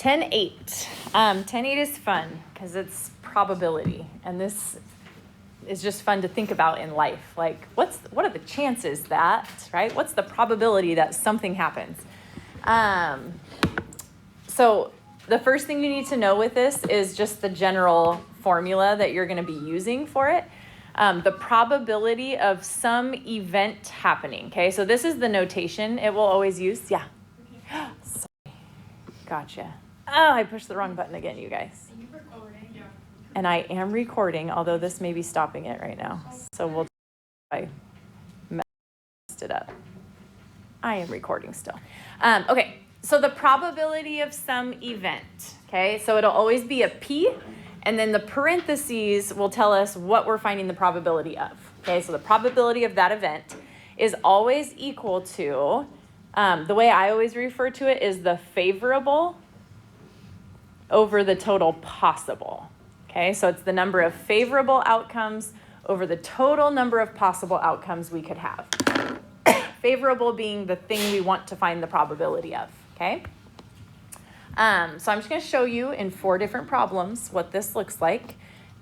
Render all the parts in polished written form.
10-8. 10-8 is fun because it's probability, and this is just fun to think about in life. Like, what are the chances that, right? What's the probability that something happens? So the first thing you need to know with this is just the general formula that you're going to be using for it. The probability of some event happening. Okay, so this is the notation it will always use. Yeah. Sorry. Gotcha. Oh, I pushed the wrong button again, you guys. Are you recording? Yeah. And I am recording, although this may be stopping it right now. So we'll I messed it up. I am recording still. Okay, so the probability of some event. Okay, so it'll always be a P, and then the parentheses will tell us what we're finding the probability of. Okay, so the probability of that event is always equal to, the way I always refer to it is the favorable over the total possible. Okay, so it's the number of favorable outcomes over the total number of possible outcomes we could have. Favorable being the thing we want to find the probability of, okay? So I'm just going to show you in 4 different problems what this looks like,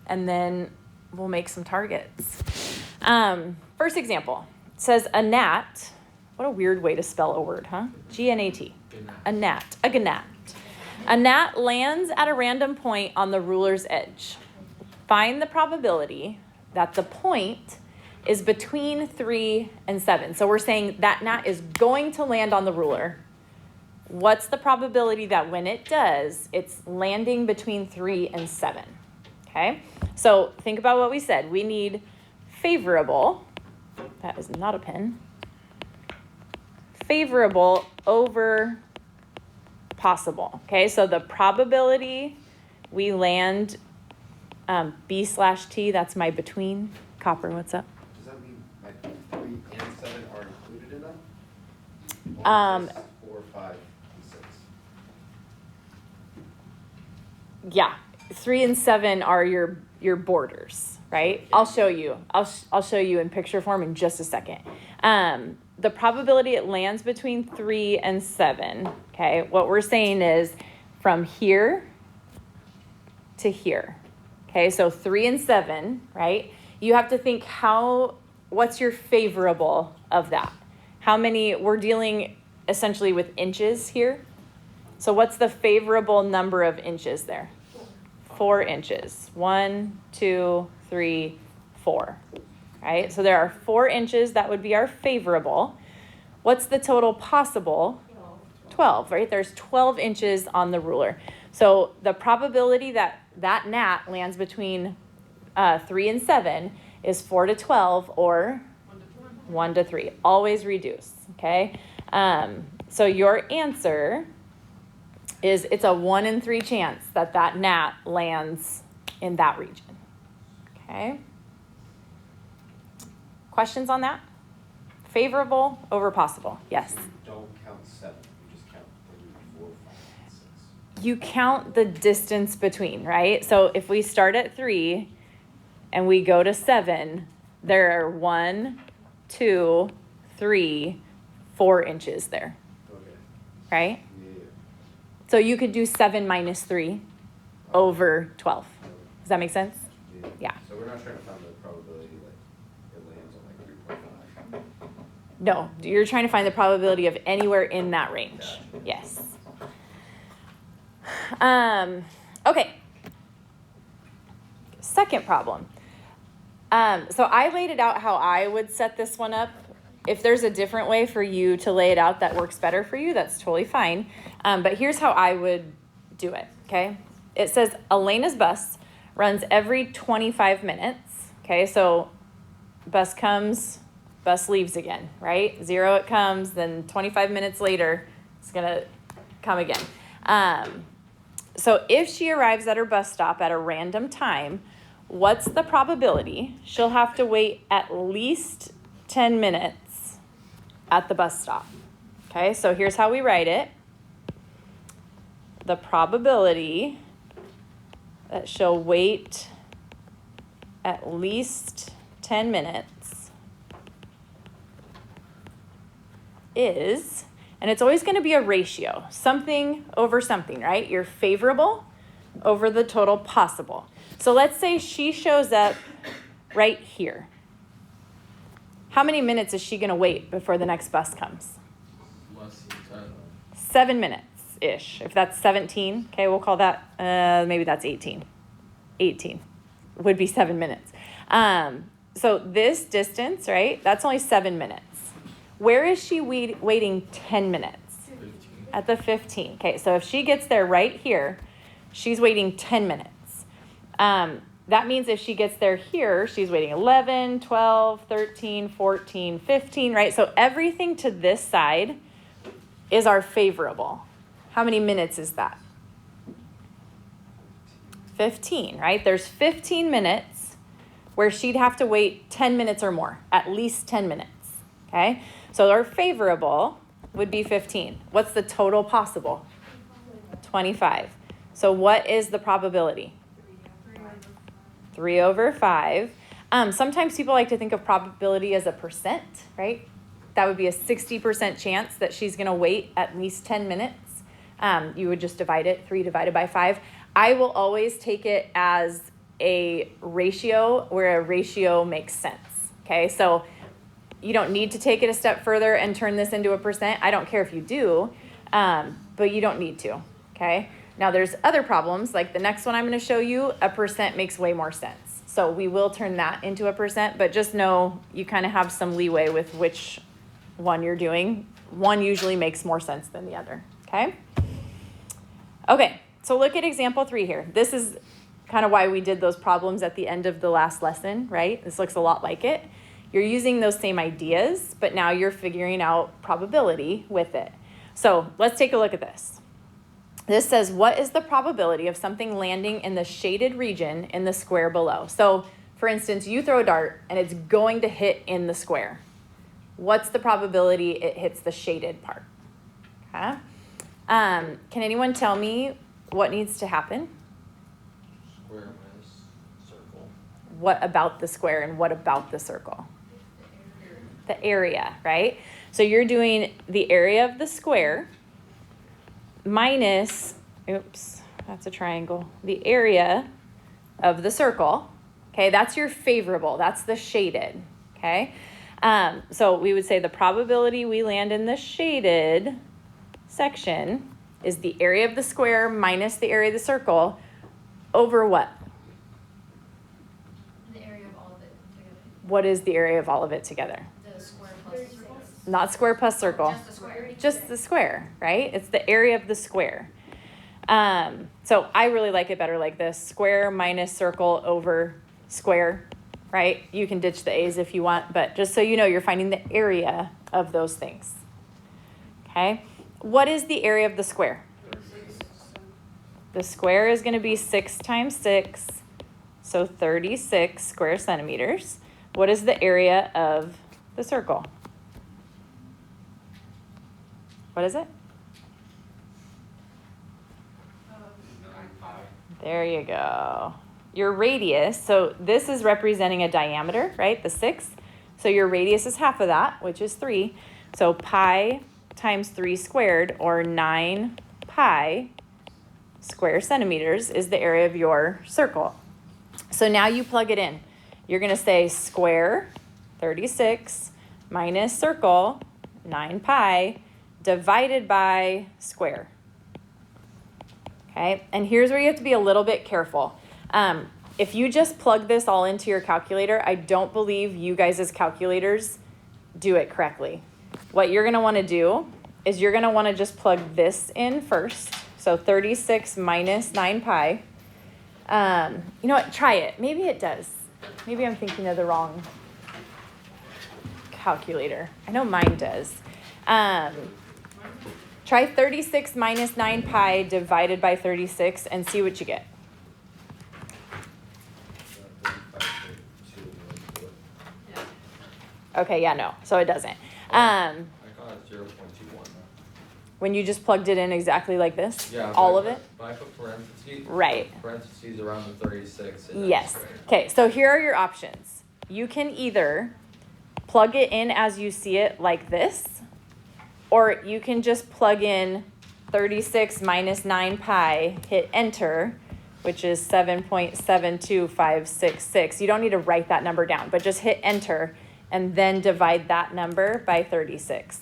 and then we'll make some targets. First example, it says a gnat. What a weird way to spell a word, huh? G-N-A-T. A gnat. A gnat. A gnat lands at a random point on the ruler's edge. Find the probability that the point is between 3 and 7. So we're saying that gnat is going to land on the ruler. What's the probability that when it does, it's landing between 3 and 7? Okay, so think about what we said. We need favorable. That is not a pen. Favorable over possible. Okay, so the probability we land B/T, that's my between. Copper, what's up? Does that mean my 3 and 7 are included in that? 4, 5, and 6. Yeah, 3 and 7 are your borders, right? I'll show you. I'll show you in picture form in just a second. The probability it lands between 3 and 7. Okay, what we're saying is from here to here. Okay, so 3 and 7, right? You have to think what's your favorable of that? How many, we're dealing essentially with inches here. So what's the favorable number of inches there? 4 inches. 1, 2, 3, 4. Right? So there are 4 inches. That would be our favorable. What's the total possible? 12, right? There's 12 inches on the ruler. So the probability that that gnat lands between 3 and 7 is 4 to 12 or 1 to 3. Always reduce, okay? So your answer is it's a 1 in 3 chance that that gnat lands in that region, okay? Questions on that? Favorable over possible? Yes. You don't count 7. You just count 3, 4, 5, and 6. You count the distance between, right? So if we start at 3 and we go to 7, there are 1, 2, 3, 4 inches there, Okay. right? Yeah. So you could do 7 minus 3 over 12. Does that make sense? Yeah. So we're not trying to find the probability like it lands on like 3.5. No, you're trying to find the probability of anywhere in that range. Gotcha. Yes. Okay. Second problem. So I laid it out how I would set this one up. If there's a different way for you to lay it out that works better for you, that's totally fine. But here's how I would do it, okay? It says Elena's bus runs every 25 minutes, okay? So bus comes, bus leaves again, right? 0 it comes, then 25 minutes later, it's gonna come again. So if she arrives at her bus stop at a random time, what's the probability she'll have to wait at least 10 minutes at the bus stop? Okay, so here's how we write it. The probability that she'll wait at least 10 minutes is, And it's always going to be a ratio, something over something, right? Your favorable over the total possible. So let's say she shows up right here. How many minutes is she going to wait before the next bus comes? Less than 10. 7 minutes-ish. If that's 17, okay, we'll call that, maybe that's 18. 18 would be 7 minutes. So this distance, right, that's only 7 minutes. Where is she waiting 10 minutes? 15. At the 15. Okay, so if she gets there right here, she's waiting 10 minutes. That means if she gets there here, she's waiting 11, 12, 13, 14, 15, right? So everything to this side is our favorable. How many minutes is that? 15, right? There's 15 minutes where she'd have to wait 10 minutes or more, at least 10 minutes, okay? So our favorable would be 15. What's the total possible? 25. So what is the probability? 3 over 5. Sometimes people like to think of probability as a percent, right? That would be a 60% chance that she's going to wait at least 10 minutes. You would just divide it, 3 divided by 5. I will always take it as a ratio where a ratio makes sense, okay? So you don't need to take it a step further and turn this into a percent. I don't care if you do, but you don't need to, okay? Now there's other problems, like the next one I'm going to show you, a percent makes way more sense. So we will turn that into a percent, but just know you kind of have some leeway with which one you're doing. One usually makes more sense than the other, okay? Okay, so look at example 3 here. This is kind of why we did those problems at the end of the last lesson, right? This looks a lot like it. You're using those same ideas, but now you're figuring out probability with it. So let's take a look at this. This says, what is the probability of something landing in the shaded region in the square below? So for instance, you throw a dart and it's going to hit in the square. What's the probability it hits the shaded part? Okay. Can anyone tell me what needs to happen? Square minus circle. What about the square and what about the circle? The area, right? So you're doing the area of the square minus, oops, that's a triangle, the area of the circle. Okay, that's your favorable, that's the shaded, okay? So we would say the probability we land in the shaded section is the area of the square minus the area of the circle over what? The area of all of it together. What is the area of all of it together? The square plus the circle. Not square plus circle. Just the square. Just the square, right? It's the area of the square. So I really like it better like this. Square minus circle over square, right? You can ditch the A's if you want, but just so you know, you're finding the area of those things. Okay? What is the area of the square? The square is going to be 6 times 6, so 36 square centimeters. What is the area of the circle? What is it? There you go. Your radius, so this is representing a diameter, right? The 6. So your radius is half of that, which is 3. So pi times 3 squared, or 9 pi square centimeters, is the area of your circle. So now you plug it in. You're going to say square 36 minus circle 9 pi divided by square. Okay, and here's where you have to be a little bit careful. If you just plug this all into your calculator, I don't believe you guys as calculators do it correctly. What you're going to want to do is you're going to want to just plug this in first. So 36 minus 9 pi. You know what? Try it. Maybe it does. Maybe I'm thinking of the wrong calculator. I know mine does. Try 36 minus 9 pi divided by 36 and see what you get. Okay, yeah, no. So it doesn't. I got 0.21. When you just plugged it in exactly like this? Yeah. All of it? But I put parentheses. Right. Parentheses around the 36. And then Yes. square. Okay, so here are your options. You can either plug it in as you see it like this, Or you can just plug in 36 minus 9 pi, hit enter, which is 7.72566. You don't need to write that number down, but just hit enter and then divide that number by 36.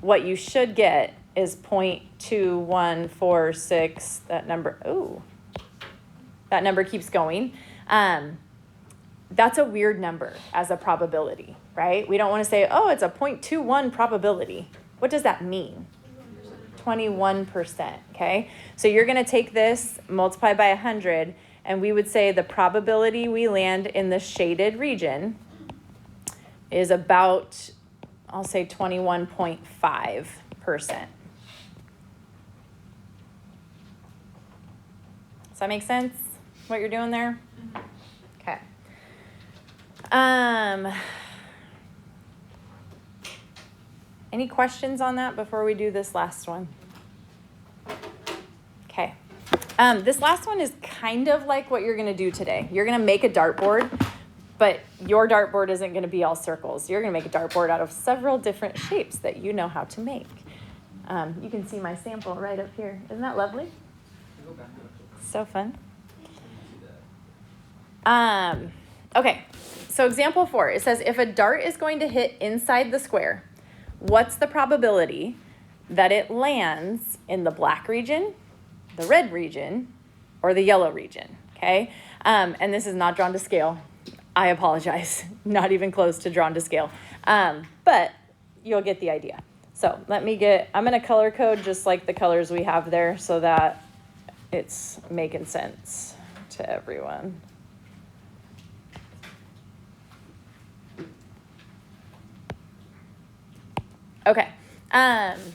What you should get is 0.2146, that number, ooh, that number keeps going. That's a weird number as a probability, right? We don't want to say, oh, it's a 0.21 probability. What does that mean? 21%, okay? So you're going to take this, multiply by 100, and we would say the probability we land in the shaded region is about, I'll say 21.5%. Does that make sense, what you're doing there? Okay. Any questions on that before we do this last one? Okay. This last one is kind of like what you're going to do today. You're going to make a dartboard, but your dartboard isn't going to be all circles. You're going to make a dartboard out of several different shapes that you know how to make. You can see my sample right up here. Isn't that lovely? So fun. Okay, so example 4, it says if a dart is going to hit inside the square, what's the probability that it lands in the black region, the red region, or the yellow region, okay? And this is not drawn to scale. I apologize, not even close to drawn to scale. But you'll get the idea. So I'm gonna color code just like the colors we have there so that it's making sense to everyone. Okay,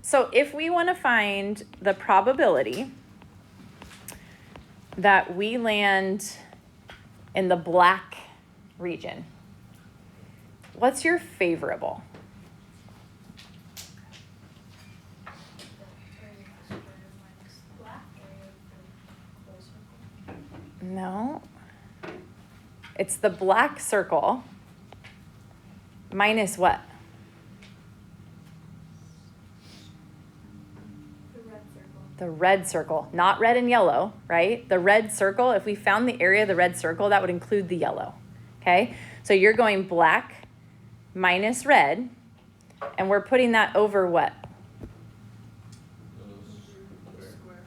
so if we want to find the probability that we land in the black region, what's your favorable? No, it's the black circle minus what? The red circle, not red and yellow, right? The red circle, if we found the area of the red circle, that would include the yellow, okay? So you're going black minus red, and we're putting that over what?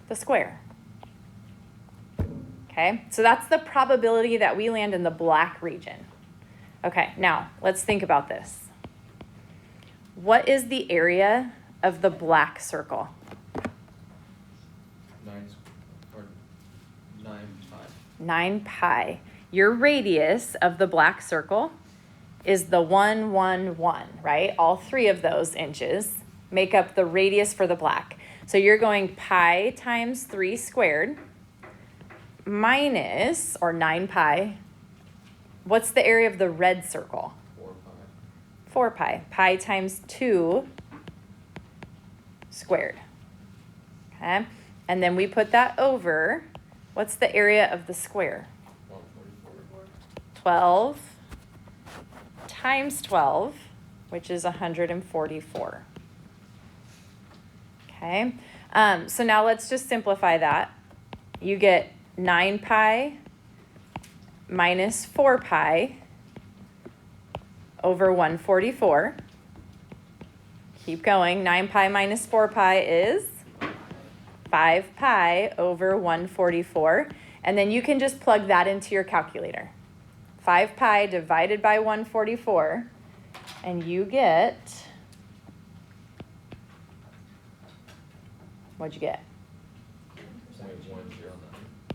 The square. Okay, so that's the probability that we land in the black region. Okay, now let's think about this. What is the area of the black circle? 9 pi. Your radius of the black circle is the 1, 1, 1, right? All 3 of those inches make up the radius for the black. So you're going pi times 3 squared minus, or 9 pi. What's the area of the red circle? 4 pi. Pi times 2 squared. Okay? And then we put that over. What's the area of the square? 12 times 12, which is 144. Okay, so now let's just simplify that. You get 9 pi minus 4 pi over 144. Keep going. 9 pi minus 4 pi is 5 pi over 144, and then you can just plug that into your calculator. 5 pi divided by 144, and you get, what'd you get?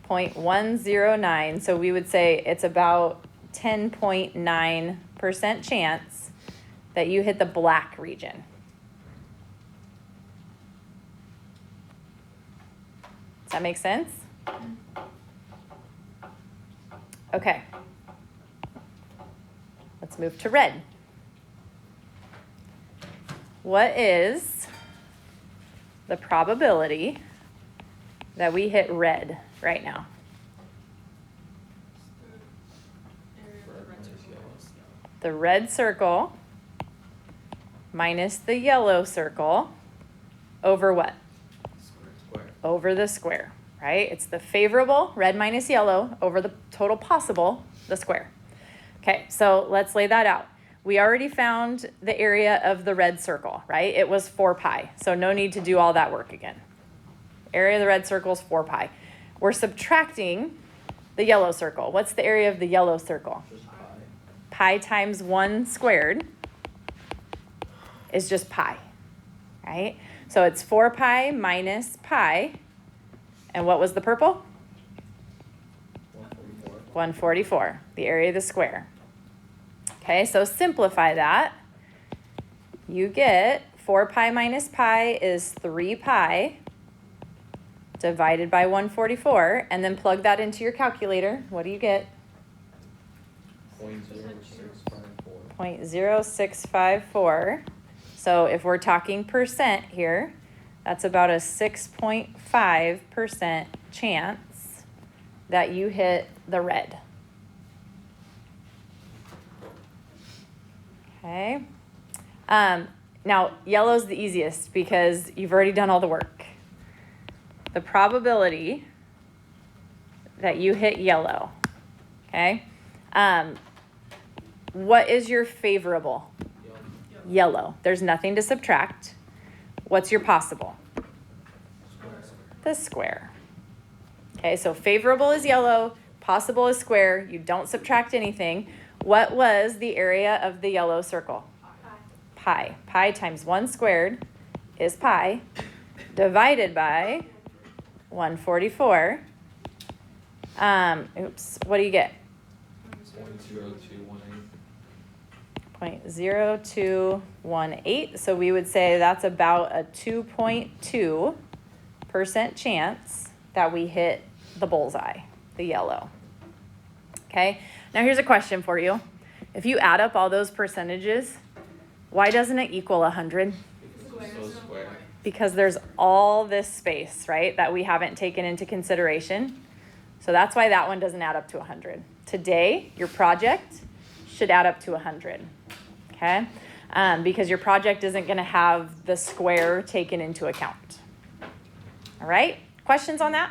0.109. So we would say it's about 10.9% chance that you hit the black region. Does that make sense? Okay. Let's move to red. What is the probability that we hit red right now? The red circle minus the yellow circle over what? Square. Over the square, right? It's the favorable, red minus yellow, over the total possible, the square. Okay, so let's lay that out. We already found the area of the red circle, right? It was 4 pi, so no need to do all that work again. Area of the red circle is 4 pi. We're subtracting the yellow circle. What's the area of the yellow circle? Just pi. Pi times 1 squared is just pi, right? So it's 4 pi minus pi. And what was the purple? 144. 144, the area of the square. Okay, so simplify that. You get 4 pi minus pi is 3 pi divided by 144, and then plug that into your calculator. What do you get? 0.0654. 0.0654. So if we're talking percent here, that's about a 6.5% chance that you hit the red. Okay. Now, yellow's the easiest because you've already done all the work. The probability that you hit yellow, okay? What is your favorable? Yellow. There's nothing to subtract. What's your possible? The square. Okay, so favorable is yellow, possible is square. You don't subtract anything. What was the area of the yellow circle? Pi. Pi times 1 squared is pi divided by 144. Oops, what do you get? 0.0218. So we would say that's about a 2.2% chance that we hit the bullseye, the yellow. Okay, now here's a question for you. If you add up all those percentages, why doesn't it equal 100? Because there's all this space, right, that we haven't taken into consideration. So that's why that one doesn't add up to 100. Today, your project should add up to 100, okay? Because your project isn't going to have the square taken into account. All right, questions on that?